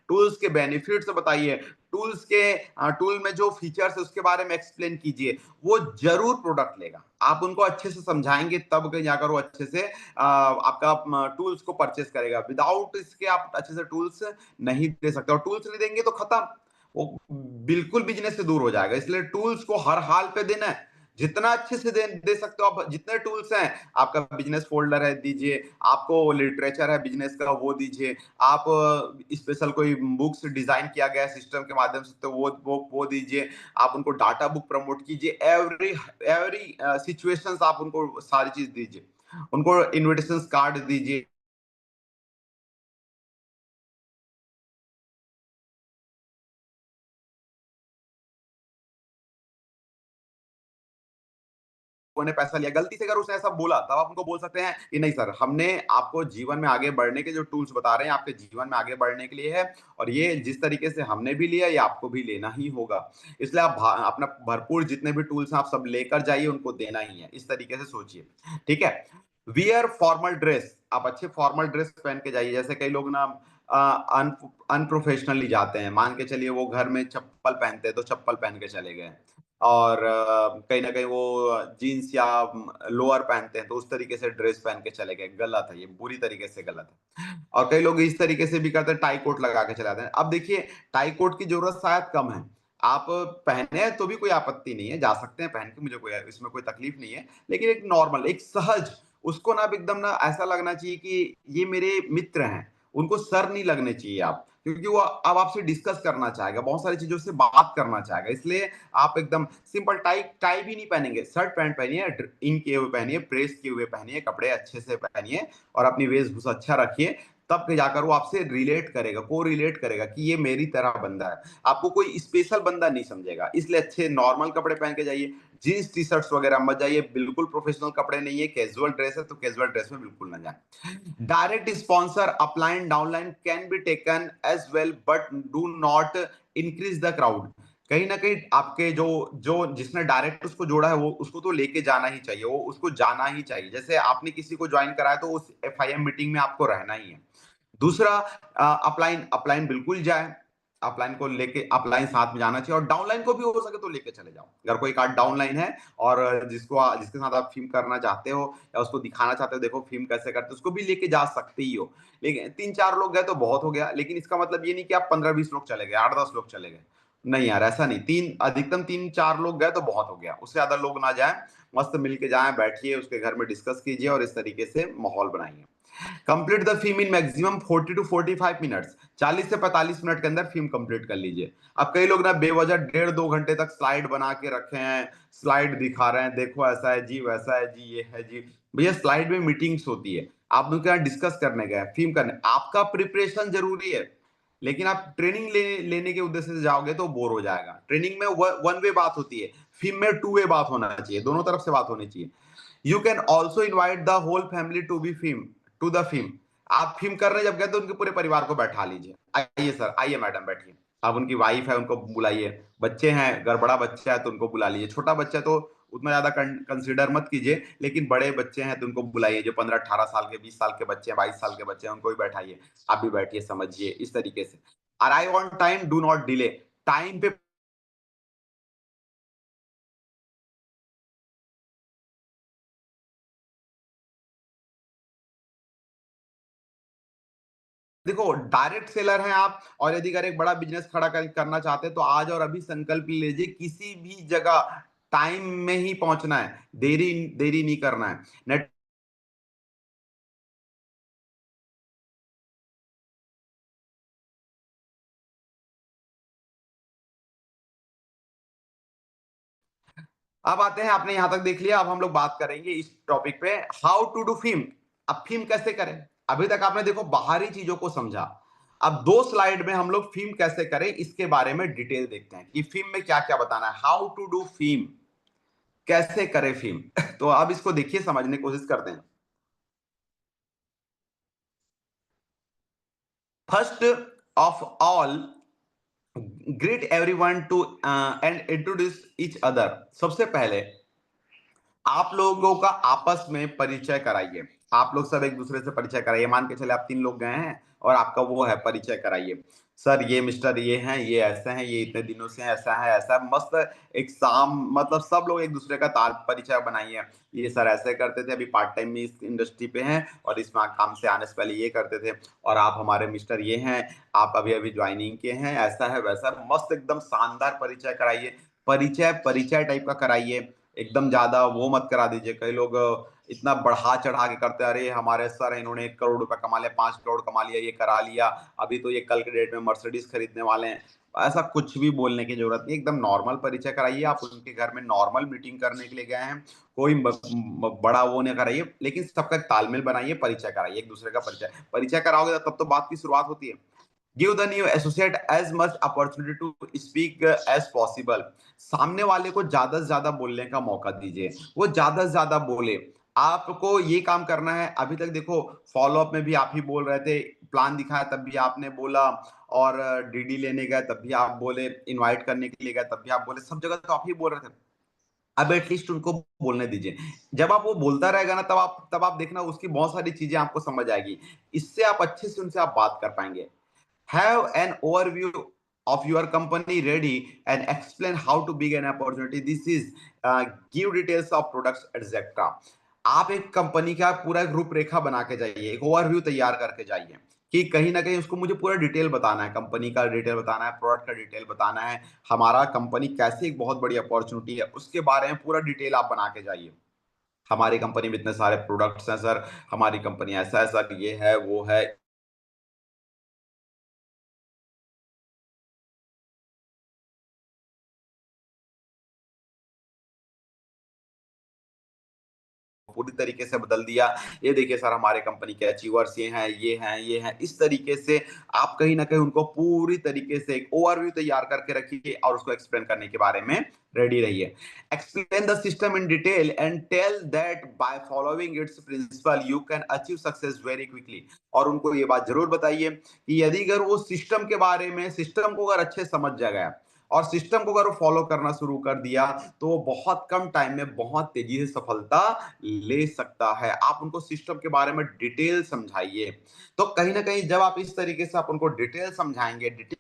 टूल्स के बेनिफिट्स बताइए, टूल में जो फीचर्स है उसके बारे में एक्सप्लेन कीजिए। वो जरूर प्रोडक्ट लेगा, आप उनको अच्छे से समझाएंगे तब कहीं जाकर वो अच्छे से आपका टूल्स को परचेस करेगा। विदाउट इसके आप अच्छे से टूल्स नहीं दे सकते, और टूल्स नहीं देंगे तो खत्म, वो बिल्कुल बिजनेस से दूर हो जाएगा। इसलिए टूल्स को हर हाल पे देना है, जितना अच्छे से दे सकते हो आप। जितने टूल्स हैं, आपका बिजनेस फोल्डर है दीजिए, आपको लिटरेचर है बिजनेस का वो दीजिए, आप स्पेशल कोई बुक्स डिजाइन किया गया सिस्टम के माध्यम से तो वो दीजिए। आप उनको डाटा बुक प्रमोट कीजिए, एवरी एवरी सिचुएशंस आप उनको सारी चीज दीजिए, उनको इनविटेशन कार्ड दीजिए। ने पैसा लिया, गलती से अगर उसने ऐसा बोला तब आप उनको बोल सकते हैं कि नहीं सर, हमने आपको जीवन में आगे बढ़ने के जो टूल्स बता रहे हैं आपके जीवन में आगे बढ़ने के लिए है, और ये जिस तरीके से हमने भी लिया ये आपको भी लेना ही होगा। इसलिए आप अपना भरपूर जितने भी टूल्स हैं आप सब लेकर जाइए, उनको देना ही है, इस तरीके से सोचिए। ठीक है। वियर फॉर्मल ड्रेस, आप अच्छे फॉर्मल ड्रेस पहन के जाइए। जैसे कई लोग ना अनप्रोफेशनली जाते हैं, मान के चलिए वो घर में चप्पल पहनते हैं तो चप्पल पहन के चले गए, और कहीं ना कहीं वो जीन्स या लोअर पहनते हैं तो उस तरीके से ड्रेस पहन के चले गए, गलत है, ये बुरी तरीके से गलत है। और कई लोग इस तरीके से भी करते हैं, टाई कोट लगा के चले जाते हैं। अब देखिए, टाई कोट की जरूरत शायद कम है, आप पहने हैं तो भी कोई आपत्ति नहीं है, जा सकते हैं पहन के, मुझे कोई इसमें कोई तकलीफ नहीं है। लेकिन एक नॉर्मल, एक सहज, उसको ना अब एकदम ना ऐसा लगना चाहिए कि ये मेरे मित्र हैं, उनको सर नहीं लगने चाहिए आप, क्योंकि वो अब आपसे डिस्कस करना चाहेगा, बहुत सारी चीजों से बात करना चाहेगा। इसलिए आप एकदम सिंपल टाई टाई भी नहीं पहनेंगे, शर्ट पैंट पहनिए, इन किए हुए पहनिए, प्रेस किए हुए पहनिए, कपड़े अच्छे से पहनिए और अपनी वेशभूषा अच्छा रखिए। तब जाकर वो आपसे रिलेट करेगा, को रिलेट करेगा कि ये मेरी तरह बंदा है, आपको कोई स्पेशल बंदा नहीं समझेगा। इसलिए अच्छे नॉर्मल कपड़े पहन के जाइए, जीन्स टी शर्ट्स वगैरह मत जाइए, बिल्कुल प्रोफेशनल कपड़े नहीं है, कैजुअल ड्रेस है तो कैजुअल ड्रेस में बिल्कुल ना जाए। Direct sponsor upline downline can be taken as well, but do not increase the crowd. कहीं न कहीं आपके जो जो जिसने डायरेक्ट उसको जोड़ा है वो उसको तो लेके जाना ही चाहिए, वो उसको जाना ही चाहिए। जैसे आपने किसी को जॉइन कराया तो उस एफआईएम मीटिंग में आपको रहना ही है। दूसरा अपलाइन अपलाइन बिल्कुल जाए, अपलाइन को लेके अपलाइन साथ में जाना चाहिए और डाउनलाइन को भी हो सके तो लेके चले जाओ। अगर कोई कार्ड डाउनलाइन है और जिसके साथ आप फ़िल्म करना चाहते हो या उसको दिखाना चाहते हो देखो फ़िल्म कैसे करते हो, उसको भी लेके जा सकते ही हो। लेकिन 3-4 लोग गए तो बहुत हो गया, लेकिन इसका मतलब ये नहीं कि आप 15-20 लोग चले गए, 8-10 लोग चले गए। नहीं यार, ऐसा नहीं, 3 अधिकतम 3-4 लोग गए तो बहुत हो गया, उससे ज़्यादा लोग ना जाएँ, मस्त मिल के जाएँ, बैठिए, उसके घर में डिस्कस कीजिए और इस तरीके से माहौल बनाइए। Complete the film in maximum 40 to 45 minutes, 40 से 45 मिनट के अंदर फिल्म कंप्लीट कर लीजिए। अब कई लोग ना बेवजह 1.5-2 घंटे तक स्लाइड बना के रखे हैं, स्लाइड दिखा रहे हैं, देखो ऐसा है जी, वैसा है जी, ये है जी। भैया स्लाइड में मीटिंग्स होती है, आप उनके यहाँ डिस्कस करने गए, फिल्म करने, आपका प्रिपरेशन जरूरी है, लेकिन आप ट्रेनिंग लेने के उद्देश्य से जाओगे तो बोर हो जाएगा। ट्रेनिंग में वन वे बात होती है, फिल्म में टू वे बात होना चाहिए, दोनों तरफ से बात होनी चाहिए। You can also invite the whole family to be film to the film. आप फिल्म करने जब गए तो उनके पूरे परिवार को बैठा लीजिए, आइए सर, आइए मैडम बैठिए। अब उनकी वाइफ है उनको बुलाइए, बच्चे हैं, अगर बड़ा बच्चा है तो उनको बुला लीजिए, छोटा बच्चा तो उतना ज्यादा कंसिडर मत कीजिए, लेकिन बड़े बच्चे हैं तो उनको बुलाइए, जो 15-18 साल के, 20 साल के बच्चे हैं, 22 साल के बच्चे हैं, उनको भी बैठाइए। आप भी बैठिए, समझिए इस तरीके से। Arrive on time, do not delay. Time पे देखो, डायरेक्ट सेलर हैं आप और यदि अगर एक बड़ा बिजनेस खड़ा करना चाहते हैं तो आज और अभी संकल्प ले लीजिए, किसी भी जगह टाइम में ही पहुंचना है, देरी देरी नहीं करना है। नेट अब आते हैं, आपने यहां तक देख लिया, अब हम लोग बात करेंगे इस टॉपिक पे, हाउ टू डू फिल्म। अब फिल्म कैसे करें? अभी तक आपने देखो बाहरी चीजों को समझा, अब 2 स्लाइड में हम लोग फिल्म कैसे करें इसके बारे में डिटेल देखते हैं कि फिल्म में क्या क्या बताना है, हाउ टू डू फिल्म, कैसे करें फिल्म। तो अब इसको देखिए, समझने की कोशिश करते हैं। First of all, greet everyone to and introduce each other. सबसे पहले आप लोगों का आपस में परिचय कराइए, आप लोग सब एक दूसरे से परिचय कराइए। मान के चले आप 3 लोग गए हैं और आपका वो है, परिचय कराइए। सर ये मिस्टर ये हैं, ये ऐसे हैं, ये इतने दिनों से हैं, ऐसा है, ऐसा है। मस्त एक शाम, मतलब सब लोग एक दूसरे का तार परिचय बनाइए। ये सर ऐसे करते थे, अभी पार्ट टाइम में इस इंडस्ट्री पे हैं और इस काम से आने से पहले ये करते थे, और आप हमारे मिस्टर ये हैं, आप अभी अभी ज्वाइनिंग के हैं, ऐसा है वैसा है। मस्त एकदम शानदार परिचय कराइए। परिचय परिचय टाइप का कराइए, एकदम ज्यादा वो मत करा दीजिए। कई लोग इतना बढ़ा चढ़ा के करते हैं, अरे हमारे सर हैं, इन्होंने 1 करोड़ रुपया कमा लिया, 5 करोड़ कमा लिया, ये करा लिया, अभी तो ये कल के डेट में मर्सिडीज खरीदने वाले हैं। ऐसा कुछ भी बोलने की जरूरत नहीं, एकदम नॉर्मल परिचय कराइए। आप उनके घर में नॉर्मल मीटिंग करने के लिए गए हैं, कोई बड़ा वो नहीं कराइए, लेकिन सबका तालमेल बनाइए, परिचय कराइए, एक दूसरे का परिचय परिचय कराओगे तब तो बात की शुरुआत होती है। Give the new associate as much opportunity to speak as possible. सामने वाले को ज्यादा से ज्यादा बोलने का मौका दीजिए, वो ज्यादा से ज्यादा बोले। आपको ये काम करना है। अभी तक देखो, फॉलो अप में भी आप ही बोल रहे थे, प्लान दिखाया तब भी आपने बोला, और डीडी लेने गए तब भी आप बोले, इनवाइट करने के लिए गए तब भी आप बोले, सब जगह तो आप ही बोल रहे थे। अब एटलीस्ट उनको बोलने दीजिए। जब आप वो बोलता रहेगा ना, तब आप देखना उसकी बहुत सारी चीजें आपको समझ आएगी। इससे आप अच्छे से उनसे आप बात कर पाएंगे। Have an overview of your company ready and explain how to big an opportunity. This is give details of products etc. आप एक कंपनी का पूरा एक रूपरेखा बना के जाइए, एक ओवरव्यू तैयार करके जाइए कि कहीं ना कहीं उसको मुझे पूरा डिटेल बताना है, कंपनी का डिटेल बताना है, प्रोडक्ट का डिटेल बताना है, हमारा कंपनी कैसे एक बहुत बड़ी अपॉर्चुनिटी है उसके बारे में पूरा डिटेल आप बना के जाइए। हमारी कंपनी में इतने सारे प्रोडक्ट्स हैं सर, हमारी कंपनी ऐसा ऐसा ये है वो है, पूरी तरीके से बदल दिया। ये देखिए सर, हमारे कंपनी के अचीवर्स ये हैं, ये हैं, ये हैं। इस तरीके से आप कहीं न कहीं उनको पूरी तरीके से एक ओवरव्यू तैयार करके रखिए और उसको एक्सप्लेन करने के बारे में रेडी रहिए। Explain the system in detail and tell that by following its principle you can achieve success very quickly. और उनको ये बात ज़रूर बताइए कि यदि अगर वो सिस्टम के बारे में, सिस्टम को अगर अच्छे से समझ जाएगा, और सिस्टम को अगर वो फॉलो करना शुरू कर दिया तो वो बहुत कम टाइम में बहुत तेजी से सफलता ले सकता है। आप उनको सिस्टम के बारे में डिटेल समझाइए। तो कहीं ना कहीं जब आप इस तरीके से आप उनको डिटेल समझाएंगे, डिटेल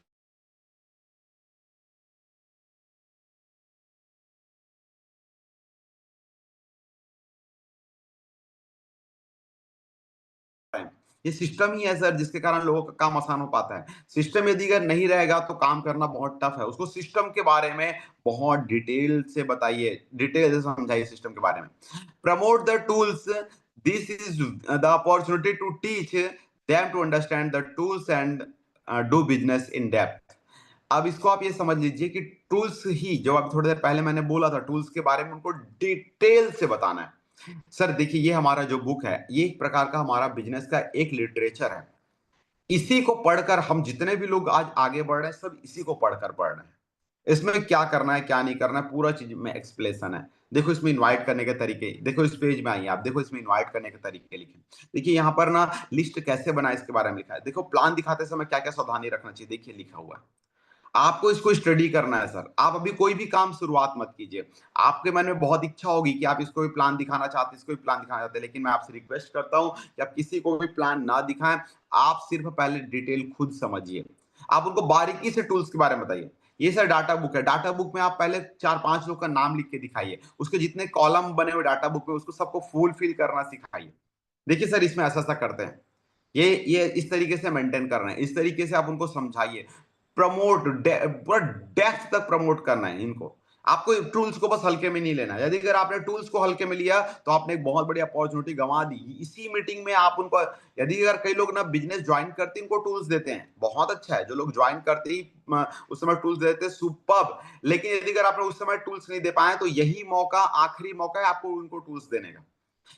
टाइम, ये सिस्टम ही है सर जिसके कारण लोगों का काम आसान हो पाता है। सिस्टम यदि अगर नहीं रहेगा तो काम करना बहुत टफ है। उसको सिस्टम के बारे में बहुत डिटेल से बताइए, डिटेल से समझाइए सिस्टम के बारे में। Promote the tools, this is the opportunity to teach them to understand the tools and do business in depth. अब इसको आप ये समझ लीजिए कि टूल्स ही जो अब थोड़ी देर पहले मैंने बोला था, टूल्स के बारे में उनको डिटेल से बताना है। सर देखिए, ये हमारा जो बुक है, ये एक प्रकार का हमारा बिजनेस का एक लिटरेचर है। इसी को पढ़कर हम जितने भी लोग आज आगे बढ़ रहे हैं, सब इसी को पढ़कर बढ़ रहे हैं। इसमें क्या करना है, क्या नहीं करना है, पूरा चीज में एक्सप्लेनेशन है। देखो इसमें इनवाइट करने के तरीके, देखो इस पेज में आइए आप, देखो इसमें इनवाइट करने के तरीके लिखे। देखिए यहाँ पर ना लिस्ट कैसे बनाए इसके बारे में लिखा है। देखो प्लान दिखाते समय क्या क्या सावधानी रखना चाहिए, देखिए लिखा हुआ है। आपको इसको स्टडी करना है सर। आप अभी कोई भी काम शुरुआत मत कीजिए। आपके मन में बहुत इच्छा होगी कि आप इसको भी प्लान दिखाना चाहते हैं, इसको भी प्लान दिखाना चाहते हैं, लेकिन मैं आपसे रिक्वेस्ट करता हूं कि आप किसी को भी प्लान ना दिखाएं। आप सिर्फ पहले डिटेल खुद समझिए। आप उनको बारीकी से टूल्स के बारे में बताइए। ये सर डाटा बुक है, डाटा बुक में आप पहले 4-5 लोग का नाम लिख के दिखाइए। उसके जितने कॉलम बने हुए डाटा बुक में, उसको सबको फुल फिल करना सिखाइए। देखिए सर इसमें ऐसा ऐसा करते हैं, ये इस तरीके से मेंटेन कर रहे हैं, इस तरीके से आप उनको समझाइए। प्रमोट पूरा डेप्थ तक प्रमोट करना है इनको। आपको टूल्स को बस हल्के में नहीं लेना है। यदि अगर आपने टूल्स को हल्के में लिया तो आपने एक बहुत बड़ी अपॉर्चुनिटी गंवा दी। इसी मीटिंग में आप उनको, यदि अगर कई लोग ना बिजनेस ज्वाइन करते हैं, इनको टूल्स देते हैं, बहुत अच्छा है। जो लोग ज्वाइन करते ही उस समय टूल्स देते हैं, सुपर्ब। लेकिन यदि अगर आपने उस समय टूल्स नहीं दे पाए तो यही मौका, आखिरी मौका है आपको उनको टूल्स देने का।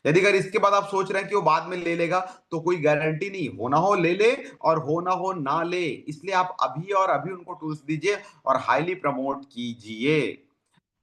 यदि अगर इसके बाद आप सोच रहे हैं कि वो बाद में ले लेगा, तो कोई गारंटी नहीं, होना हो ले ले और होना हो ना ले। इसलिए आप अभी और अभी उनको टूल्स दीजिए और हाईली प्रमोट कीजिए।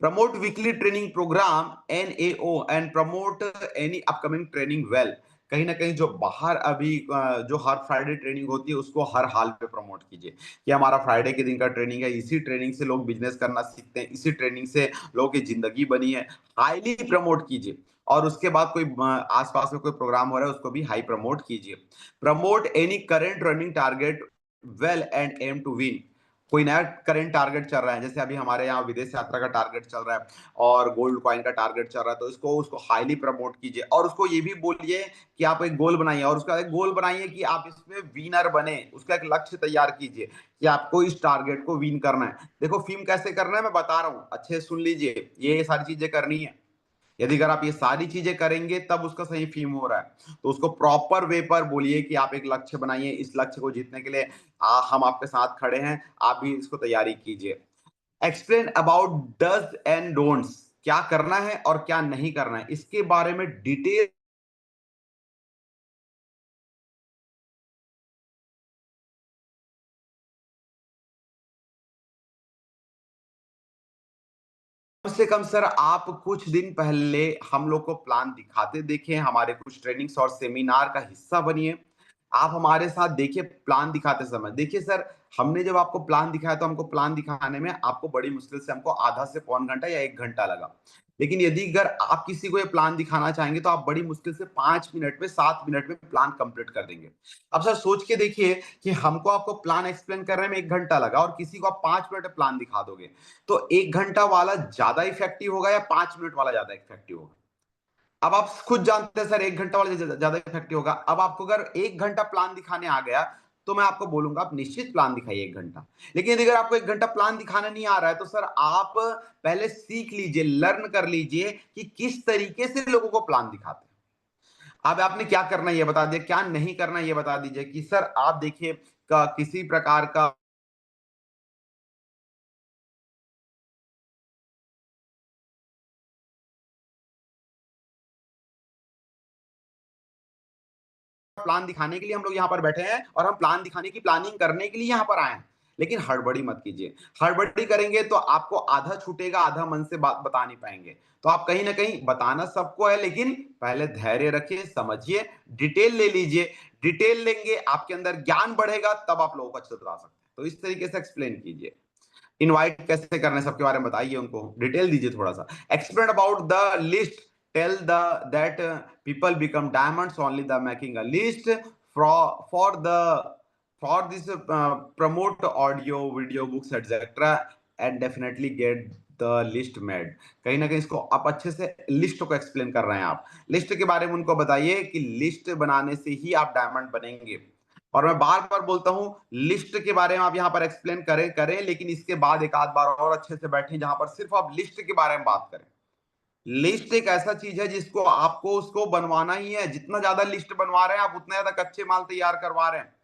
Promote weekly training program NAO and promote any upcoming training well. कहीं ना कहीं जो बाहर अभी जो हर फ्राइडे ट्रेनिंग होती है, उसको हर हाल पे प्रमोट कीजिए कि हमारा फ्राइडे के दिन का ट्रेनिंग है। इसी ट्रेनिंग से लोग बिजनेस करना सीखते हैं, इसी ट्रेनिंग से लोगों की जिंदगी बनी है। हाईली प्रमोट कीजिए। और उसके बाद कोई आसपास में कोई प्रोग्राम हो रहा है, उसको भी हाई प्रमोट कीजिए। Promote any current running target well and aim to win. कोई नया करेंट टारगेट चल रहा है, जैसे अभी हमारे यहाँ विदेश यात्रा का टारगेट चल रहा है और गोल्ड कॉइन का टारगेट चल रहा है, तो इसको उसको हाईली प्रमोट कीजिए। और उसको ये भी बोलिए कि आप एक गोल बनाइए, और उसका एक गोल बनाइए कि आप इसमें विनर बने। उसका एक लक्ष्य तैयार कीजिए कि आपको इस टारगेट को विन करना है। देखो फिल्म कैसे करना है मैं बता रहा हूँ, अच्छे से सुन लीजिए। ये सारी चीजें करनी है। यदि अगर आप ये सारी चीजें करेंगे तब उसका सही फीम हो रहा है। तो उसको प्रॉपर वे पर बोलिए कि आप एक लक्ष्य बनाइए, इस लक्ष्य को जीतने के लिए हम आपके साथ खड़े हैं, आप भी इसको तैयारी कीजिए। Explain about does and don'ts, क्या करना है और क्या नहीं करना है, इसके बारे में डिटेल से कम सर आप कुछ दिन पहले हम लोग को प्लान दिखाते देखें, हमारे कुछ ट्रेनिंग्स और सेमिनार का हिस्सा बनिए। आप हमारे साथ देखिए प्लान दिखाते समय। देखिए सर, हमने जब आपको प्लान दिखाया तो हमको प्लान दिखाने में आपको बड़ी मुश्किल से हमको आधा से पौन घंटा या 1 घंटा लगा। लेकिन यदि अगर आप किसी को ये प्लान दिखाना चाहेंगे तो आप बड़ी मुश्किल से 5 मिनट में, 7 मिनट में प्लान कंप्लीट कर देंगे। अब सर सोच के देखिए कि हमको आपको प्लान एक्सप्लेन करने में 1 घंटा लगा और किसी को आप 5 मिनट में प्लान दिखा दोगे, तो 1 घंटा वाला ज्यादा इफेक्टिव होगा या 5 मिनट वाला ज्यादा इफेक्टिव होगा? अब आप खुद जानते हैं सर 1 घंटा वाला ज्यादा इफेक्टिव होगा। अब आपको अगर 1 घंटा प्लान दिखाने आ गया तो मैं आपको बोलूंगा आप निश्चित प्लान दिखाइए 1 घंटा। लेकिन यदि अगर आपको 1 घंटा प्लान दिखाना नहीं आ रहा है तो सर आप पहले सीख लीजिए, लर्न कर लीजिए कि किस तरीके से लोगों को प्लान दिखाते हैं। अब आपने क्या करना है ये बता दिया, क्या नहीं करना है ये बता दीजिए कि सर आप देखिए किसी प्रकार का प्लान दिखाने के लिए हम लोग यहाँ पर बैठे हैं और हम प्लान दिखाने की प्लानिंग करने के लिए यहाँ पर आए हैं। लेकिन हड़बड़ी मत कीजिए। हड़बड़ी करेंगे तो आपको आधा छूटेगा, आधा मन से बात बता नहीं पाएंगे। तो आप कहीं ना कहीं बताना सबको है, लेकिन पहले धैर्य रखिए, समझिए, डिटेल ले लीजिए। डिटेल लेंगे, आपके अंदर ज्ञान बढ़ेगा, तब आप लोगों को अच्छे से बता सकते हैं। तो इस तरीके से एक्सप्लेन कीजिए। इनवाइट कैसे करना है सबके बारे में बताइए, उनको डिटेल दीजिए थोड़ा सा। Explain about the list, tell the that people become diamonds only the making a list for the for this promote audio video books etcetera and definitely get the list made. कहीं ना कहीं इसको आप अच्छे से लिस्ट को explain कर रहे हैं। आप लिस्ट के बारे में उनको बताइए कि लिस्ट बनाने से ही आप डायमंड बनेंगे। और मैं बार बार बोलता हूं, लिस्ट के बारे में आप यहां पर एक्सप्लेन करें करें, लेकिन इसके बाद एक आध बार और अच्छे से बैठें जहां पर सिर्फ आप लिस्ट के बारे में बात करें। लिस्ट एक ऐसा चीज है जिसको आपको उसको बनवाना ही है। जितना ज्यादा लिस्ट बनवा रहे हैं आप, उतना ज्यादा कच्चे माल तैयार करवा रहे हैं।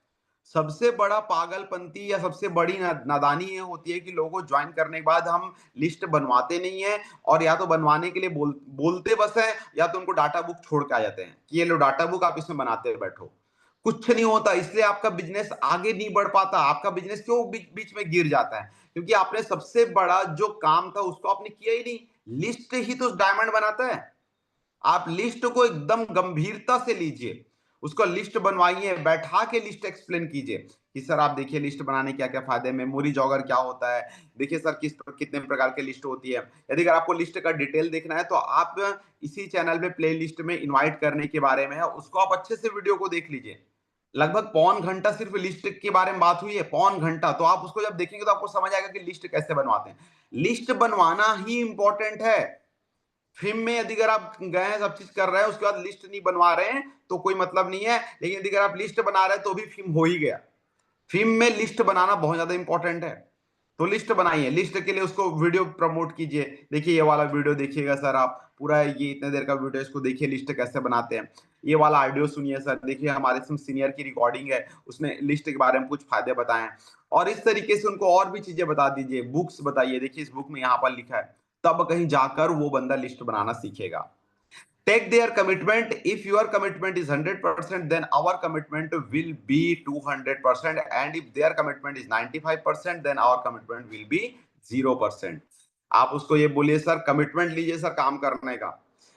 सबसे बड़ा पागलपंती या सबसे बड़ी नादानी ये होती है कि लोगों को ज्वाइन करने के बाद हम लिस्ट बनवाते नहीं है, और या तो बनवाने के लिए बोलते बस है, या तो उनको डाटा बुक छोड़ के आ जाते हैं कि ये लो डाटा बुक, आप इसमें बनाते बैठो। कुछ नहीं होता, इसलिए आपका बिजनेस आगे नहीं बढ़ पाता। आपका बिजनेस क्यों बीच में गिर जाता है? क्योंकि आपने सबसे बड़ा जो काम था उसको आपने किया ही नहीं। लिस्ट ही तो डायमंड बनाता है। आप लिस्ट को एकदम गंभीरता से लीजिए, उसको लिस्ट बनवाइए, बैठा के लिस्ट एक्सप्लेन कीजिए कि सर आप देखिए लिस्ट बनाने क्या क्या फायदे, मेमोरी जॉगर क्या होता है, देखिए सर कितने प्रकार की लिस्ट होती है। यदि अगर आपको लिस्ट का डिटेल देखना है तो आप इसी चैनल में प्ले लिस्ट में इन्वाइट करने के बारे में है, उसको आप अच्छे से वीडियो को देख लीजिए। लगभग पौन घंटा सिर्फ लिस्ट के बारे में बात हुई है, पौन घंटा। तो आप उसको जब देखेंगे तो आपको समझ आएगा कि लिस्ट कैसे बनवाते हैं। लिस्ट बनवाना ही इंपॉर्टेंट है। फिल्म में यदि अगर आप गए हैं, सब चीज कर रहे हैं, उसके बाद लिस्ट नहीं बनवा रहे हैं तो कोई मतलब नहीं है। लेकिन यदि अगर आप लिस्ट बना रहे हैं तो भी फिल्म हो ही गया। फिल्म में लिस्ट बनाना बहुत ज्यादा इंपॉर्टेंट है। तो लिस्ट बनाइए, लिस्ट के लिए उसको वीडियो प्रमोट कीजिए। देखिए ये वाला वीडियो देखिएगा सर, आप पूरा ये इतने देर का वीडियो, इसको देखिए लिस्ट कैसे बनाते हैं। ये वाला ऑडियो सुनिए सर, देखिए हमारे सीनियर की रिकॉर्डिंग है, उसने लिस्ट के बारे में कुछ फायदे बताए हैं। और इस तरीके से उनको और भी चीजें बता दीजिए। बुक्स बताइए, देखिए इस बुक में यहाँ पर लिखा है, तब कहीं जाकर वो बंदा लिस्ट बनाना सीखेगा। Take their commitment. If your commitment is 100%, then our commitment will be 200%, and if their commitment is 95%, then our commitment will be 0%. आप उसको ये बोलिए सर कमिटमेंट लीजिए सर काम करने का।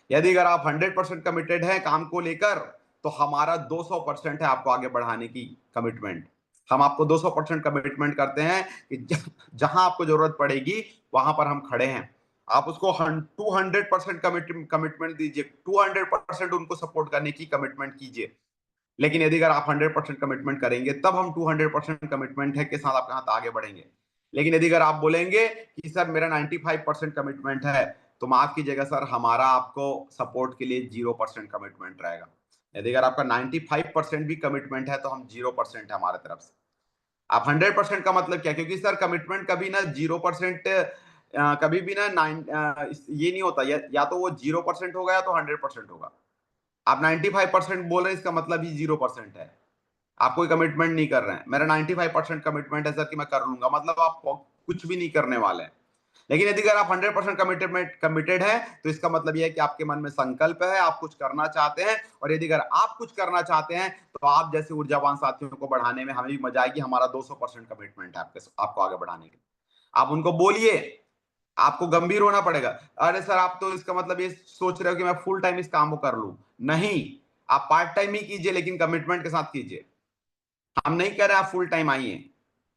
यदि अगर आप 100% कमिटेड हैं काम को लेकर, तो हमारा 200% है आपको आगे बढ़ाने की कमिटमेंट। हम आपको 200% कमिटमेंट करते हैं कि जहां आपको जरूरत पड़ेगी वहां पर हम खड़े हैं। आप उसको 200% कमिटमेंट दीजिए, 200% उनको सपोर्ट करने की कमिटमेंट कीजिए। लेकिन यदि अगर आप 100% कमिटमेंट करेंगे, तब हम 200% कमिटमेंट है के साथ आपके साथ आगे बढ़ेंगे। लेकिन यदि अगर आप बोलेंगे कि सर मेरा 95% कमिटमेंट है, तो माफ कीजिएगा सर, हमारा आपको सपोर्ट के लिए 0% कमिटमेंट रहेगा। यदि अगर आपका 95% भी कमिटमेंट है तो हम 0% है हमारे तरफ से। आप 100% का मतलब क्या? क्योंकि सर कमिटमेंट कभी ना 0% कभी भी ना ये नहीं होता, या तो वो 0% होगा या तो 100% होगा। आप 95% बोल रहे हैं, इसका मतलब ही 0% है। आप कोई कमिटमेंट नहीं कर रहे हैं। मेरा 95% कमिटमेंट है सर कि मैं कर लूंगा, मतलब आप कुछ भी नहीं करने वाले हैं। लेकिन यदि अगर आप 100% कमिटेड है, तो इसका मतलब यह है कि आपके मन में संकल्प है, आप कुछ करना चाहते हैं। और यदि अगर आप कुछ करना चाहते हैं, तो आप जैसे ऊर्जावान साथियों को बढ़ाने में हमें भी मजा आएगी। हमारा 200% कमिटमेंट है आपको आगे बढ़ाने के लिए। आप उनको बोलिए, आपको गंभीर होना पड़ेगा। अरे सर आप तो इसका मतलब ये सोच रहे हो कि मैं फुल टाइम इस काम को कर लूं। नहीं, आप पार्ट टाइम ही कीजिए, लेकिन कमिटमेंट के साथ कीजिए। हम नहीं कह रहे आप फुल टाइम आइए,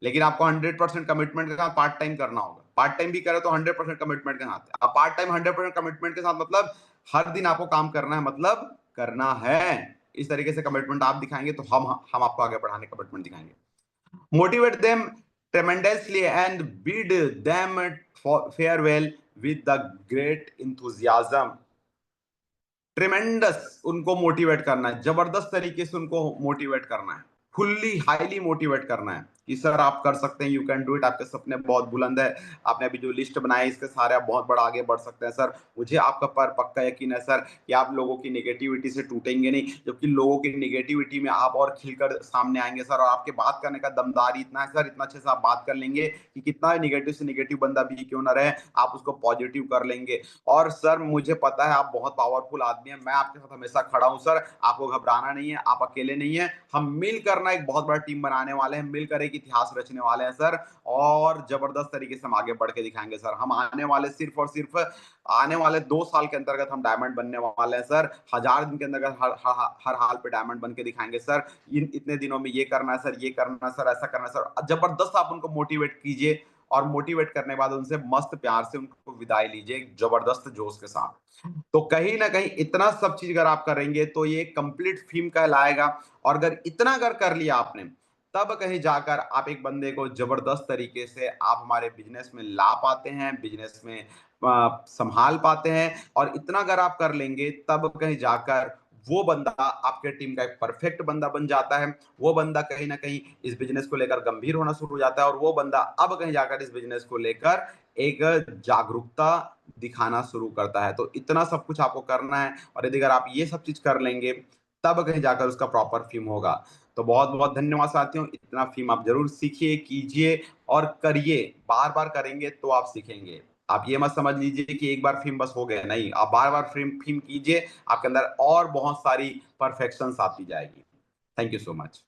लेकिन आपको 100% कमिटमेंट के साथ पार्ट टाइम करना होगा। पार्ट टाइम भी करे तो 100% कमिटमेंट के साथ। अब पार्ट टाइम 100% कमिटमेंट के साथ मतलब हर दिन आपको काम करना है, मतलब करना है। इस तरीके से कमिटमेंट आप दिखाएंगे तो हम आपको आगे बढ़ाने कमिटमेंट दिखाएंगे। Motivate them tremendously and bid them farewell with the great enthusiasm। ट्रेमेंडस उनको मोटिवेट करना है, जबरदस्त तरीके से उनको मोटिवेट करना है, फुल्ली हाईली मोटिवेट करना है कि सर आप कर सकते हैं, यू कैन डू इट। आपके सपने बहुत बुलंद है। आपने अभी जो लिस्ट बनाई इसके सारे आप बहुत बड़ा आगे बढ़ सकते हैं सर। मुझे आपका पर पक्का यकीन है सर कि आप लोगों की नेगेटिविटी से टूटेंगे नहीं, जबकि लोगों की नेगेटिविटी में आप और खिलकर सामने आएंगे सर। और आपके बात करने का दमदारी इतना है सर, इतना अच्छे से आप बात कर लेंगे कि कितना नेगेटिव से नेगेटिव बंदा भी क्यों ना रहे, आप उसको पॉजिटिव कर लेंगे। और सर मुझे पता है आप बहुत पावरफुल आदमी हैं, मैं आपके साथ हमेशा खड़ा हूं सर। आपको घबराना नहीं है, आप अकेले नहीं है। हम मिलकर ना एक बहुत बड़ा टीम बनाने वाले हैं, मिलकर एक इतिहास रचने वाले हैं सर। और जबरदस्त तरीके से हम आगे बढ़ के दिखाएंगे सर। हम आने वाले सिर्फ और सिर्फ आने वाले 2 साल के अंतर्गत हम डायमंड बनने वाले हैं सर। 1000 दिन के अंतर्गत हर हाल पे डायमंड बन के दिखाएंगे सर। इतने दिनों में ये करना है सर, ये करना है सर, ऐसा करना है सर। जबरदस्त आप उनको मोटिवेट कीजिए और मोटिवेट करने के बाद उनसे मस्त प्यार से उनको विदाई लीजिए एक जबरदस्त जोश के साथ। तो कहीं न कहीं इतना सब चीज़ अगर आप करेंगे तो ये कंप्लीट फ़ीम कहलाएगा। और अगर इतना अगर कर लिया आपने, तब कहीं जाकर आप एक बंदे को ज़बरदस्त तरीके से आप हमारे बिज़नेस में ला पाते हैं, बिज़नेस में सँभाल पाते हैं। और इतना अगर आप कर लेंगे तब कहीं जाकर वो बंदा आपके टीम का एक परफेक्ट बंदा बन जाता है। वो बंदा कहीं न कहीं इस बिज़नेस को लेकर गंभीर होना शुरू हो जाता है, और वो बंदा अब कहीं जाकर इस बिज़नेस को लेकर एक जागरूकता दिखाना शुरू करता है। तो इतना सब कुछ आपको करना है, और यदि अगर आप ये सब चीज़ कर लेंगे, तब कहीं जाकर उसका प्रॉपर फ़ीम होगा। तो बहुत-बहुत धन्यवाद साथियों, इतना फ़ीम आप ज़रूर सीखिए, कीजिए और करिए। बार-बार करेंगे तो आप सीखेंगे। आप ये मत समझ लीजिए कि एक बार फ़ीम बस हो गया, नहीं, आप बार-बार फ़ीम फ़ीम कीजिए, आपके अंदर और बहुत सारी परफेक्शंस आती जाएगी। Thank you so much.